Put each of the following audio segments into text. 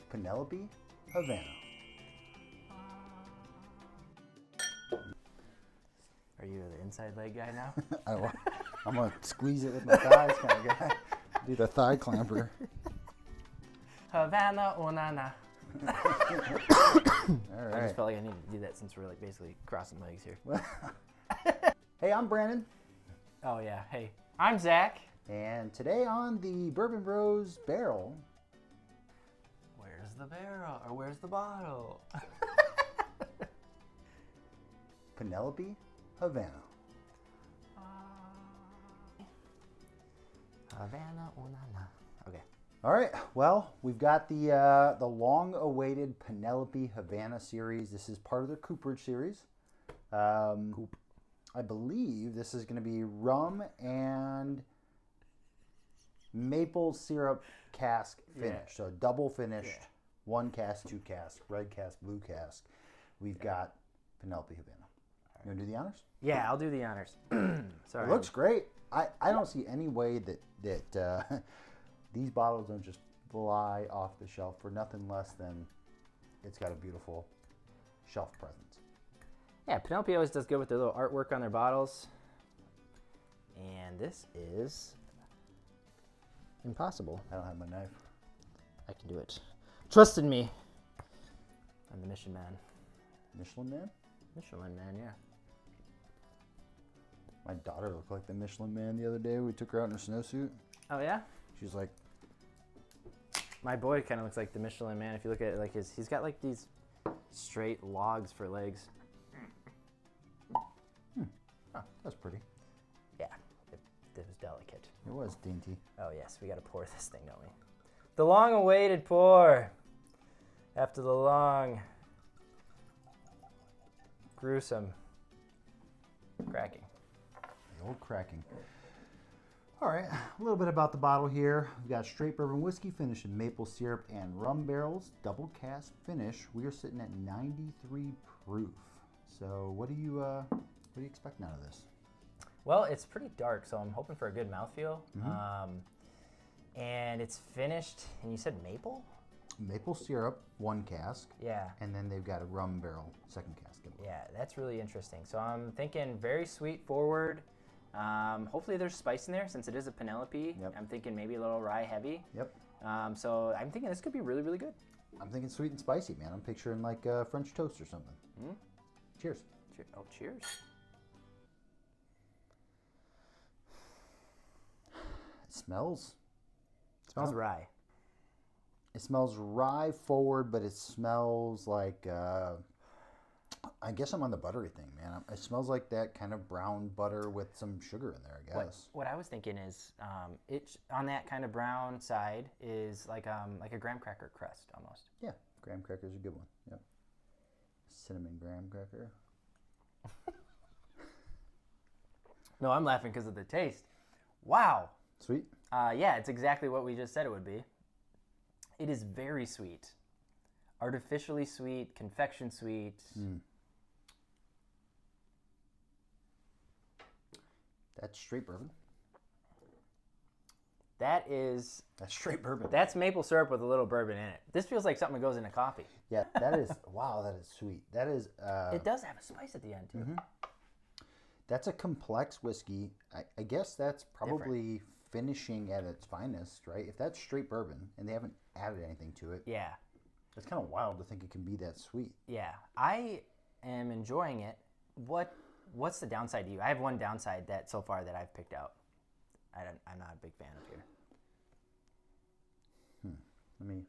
Penelope Havana. Are you the inside leg guy now? I'm going to squeeze it with my thighs kind of guy. Do the thigh clamper. Havana, onana. All I right. just felt like I needed to do that since we're like basically crossing legs here. Hey, I'm Brandon. Oh yeah, hey, I'm Zach. And today on the Bourbon Bros Barrel. Where's the barrel? Or where's the bottle? Penelope Havana. Havana, onana. Okay. All right. Well, we've got the long-awaited Penelope Havana series. This is part of their cooperage series. I believe this is going to be rum and maple syrup cask finish. Yeah. So double finished, Yeah. 1 cask, 2 cask, red cask, blue cask. We've got Penelope Havana. You want to do the honors? Yeah, I'll do the honors. Sorry. It looks great. I don't see any way that these bottles don't just fly off the shelf for nothing less than it's got a beautiful shelf presence. Yeah, Penelope always does good with their little artwork on their bottles. And this is impossible. I don't have my knife. I can do it. Trust in me. I'm the Mission Man. Michelin Man? Michelin Man, yeah. My daughter looked like the Michelin Man the other day. We took her out in her snowsuit. Oh yeah? She was like, My boy kind of looks like the Michelin Man. If you look at it, like he's got like these straight logs for legs. oh, that's pretty. Yeah, it was delicate. It was dainty. Oh yes, we got to pour this thing, don't we? The long-awaited pour. After the long, gruesome cracking. The old cracking. All right, a little bit about the bottle here. We've got straight bourbon whiskey finished in maple syrup and rum barrels, double cask finish. We are sitting at 93 proof. So what do you expecting out of this? Well, it's pretty dark, so I'm hoping for a good mouthfeel. And it's finished, and you said maple? Maple syrup, 1 cask. Yeah. And then they've got a rum barrel, 2nd cask. Yeah, that's really interesting. So I'm thinking very sweet forward. Hopefully there's spice in there since it is a Penelope. Yep. I'm thinking maybe a little rye heavy. Yep. So I'm thinking this could be really, really good. I'm thinking sweet and spicy, man. I'm picturing like French toast or something. Cheers. Oh, cheers. It smells Rye. It smells rye forward, but it smells like, I guess I'm on the buttery thing, man. It smells like that kind of brown butter with some sugar in there, I guess. What I was thinking is, it on that kind of brown side is like a graham cracker crust almost. Yeah, graham cracker's a good one. Yep. Cinnamon graham cracker. No, I'm laughing because of the taste. Wow. Sweet? Yeah, it's exactly what we just said it would be. It is very sweet. Artificially sweet, confection sweet. That's straight bourbon. That's straight bourbon. That's maple syrup with a little bourbon in it. This feels like something that goes into coffee. Yeah, that is, wow, that is sweet. That is... it does have a spice at the end, too. That's a complex whiskey. I guess that's probably finishing at its finest, right? If that's straight bourbon and they haven't added anything to it, Yeah. it's kind of wild to think it can be that sweet. Yeah. I am enjoying it. What's the downside to you? I have one downside that so far that I've picked out. I'm not a big fan of here. Let me...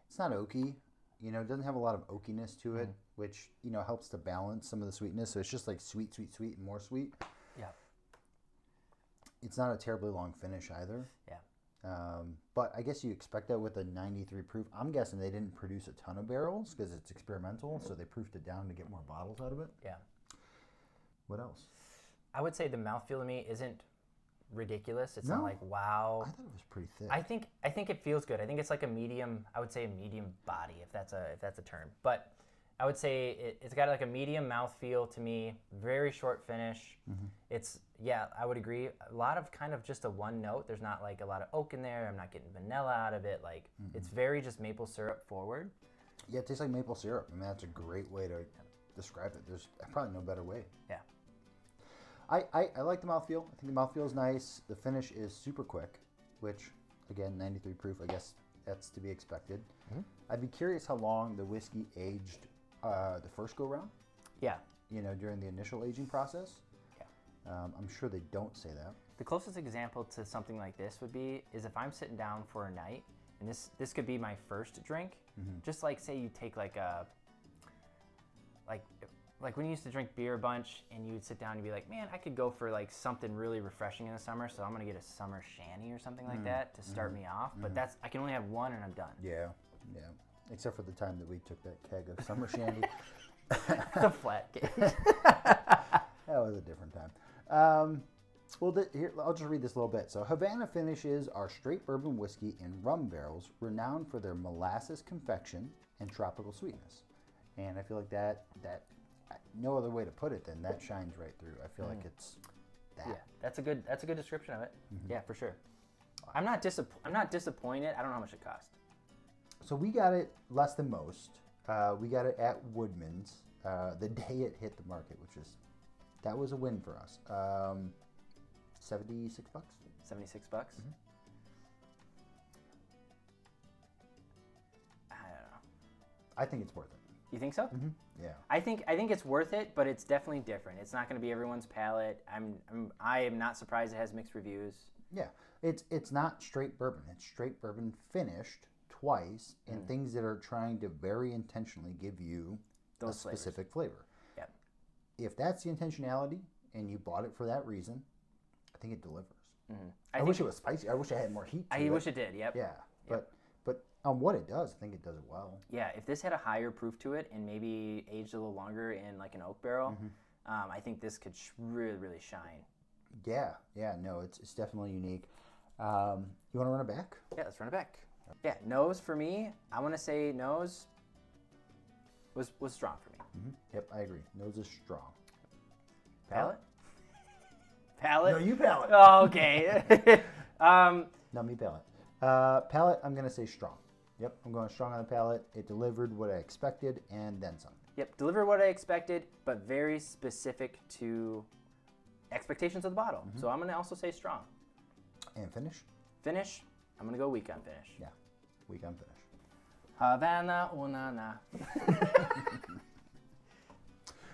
It's not oaky. You know, it doesn't have a lot of oakiness to it, which, you know, helps to balance some of the sweetness. So it's just like sweet, sweet, sweet, and more sweet. Yeah. It's not a terribly long finish either. Yeah. But I guess you expect that with a 93 proof. I'm guessing they didn't produce a ton of barrels because it's experimental, so they proofed it down to get more bottles out of it. Yeah. What else? I would say the mouthfeel to me isn't ridiculous. It's No. not like wow. I thought it was pretty thick. I think it feels good. I think it's like a medium. I would say a medium body, if that's a term. But I would say it's got like a medium mouthfeel to me, very short finish. It's, yeah, I would agree. A lot of kind of just a one note. There's not like a lot of oak in there. I'm not getting vanilla out of it. Like it's very just maple syrup forward. Yeah, it tastes like maple syrup. I mean, that's a great way to describe it. There's probably no better way. Yeah. I like the mouthfeel. I think the mouthfeel is nice. The finish is super quick, which, again, 93 proof, I guess that's to be expected. I'd be curious how long the whiskey aged the first go-round. Yeah. You know, during the initial aging process. Yeah. I'm sure they don't say that. The closest example to something like this would be is if I'm sitting down for a night, and this could be my first drink. Just like say you take like a like when you used to drink beer a bunch and you would sit down and be like, man, I could go for like something really refreshing in the summer, so I'm gonna get a summer shandy or something like that to start me off. But that's, I can only have one and I'm done. Yeah, yeah. Except for the time that we took that keg of summer shandy. The flat cake. That was a different time. Well, here, I'll just read this a little bit. So, Havana finishes are straight bourbon whiskey in rum barrels, renowned for their molasses confection and tropical sweetness. And I feel like that no other way to put it than that shines right through. I feel like it's that. Yeah, that's a good description of it. Yeah, for sure. I'm not disappointed. I don't know how much it cost. So we got it less than most. We got it at Woodman's the day it hit the market, that was a win for us. $76. $76. I don't know. I think it's worth it. You think so? Yeah. I think it's worth it, but it's definitely different. It's not going to be everyone's palate. I am not surprised it has mixed reviews. Yeah. It's not straight bourbon. It's straight bourbon finished twice in things that are trying to very intentionally give you Those a specific flavor. Yeah. If that's the intentionality and you bought it for that reason, I think it delivers. I wish it was spicy. I wish it had more heat to it. I wish it did. Yep. Yeah. But on what it does, I think it does it well. Yeah. If this had a higher proof to it and maybe aged a little longer in like an oak barrel, I think this could really, really shine. Yeah. Yeah. No, it's definitely unique. You want to run it back? Yeah, let's run it back. Yeah, nose for me, I want to say nose was strong for me. Yep, I agree. Nose is strong. Palate? Palate? No, you palate. Oh, okay. No, me palate. Palate, I'm going to say strong. Yep, I'm going strong on the palate. It delivered what I expected and then some. Yep, delivered what I expected, but very specific to expectations of the bottle. So I'm going to also say strong. And finish? Finish, I'm going to go weak on finish. Yeah, weak on finish. Havana, una na.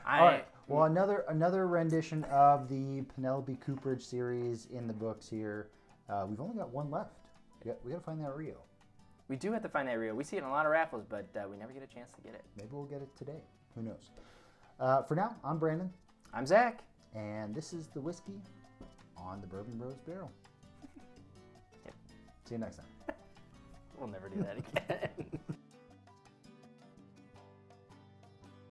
All right. Well, another rendition of the Penelope Cooperage series in the books here. We've only got one left. We got to find that Rio. We do have to find that Rio. We see it in a lot of raffles, but we never get a chance to get it. Maybe we'll get it today. Who knows? For now, I'm Brandon. I'm Zach. And this is the whiskey on the Bourbon Bros barrel. Yep. See you next time. We'll never do that again.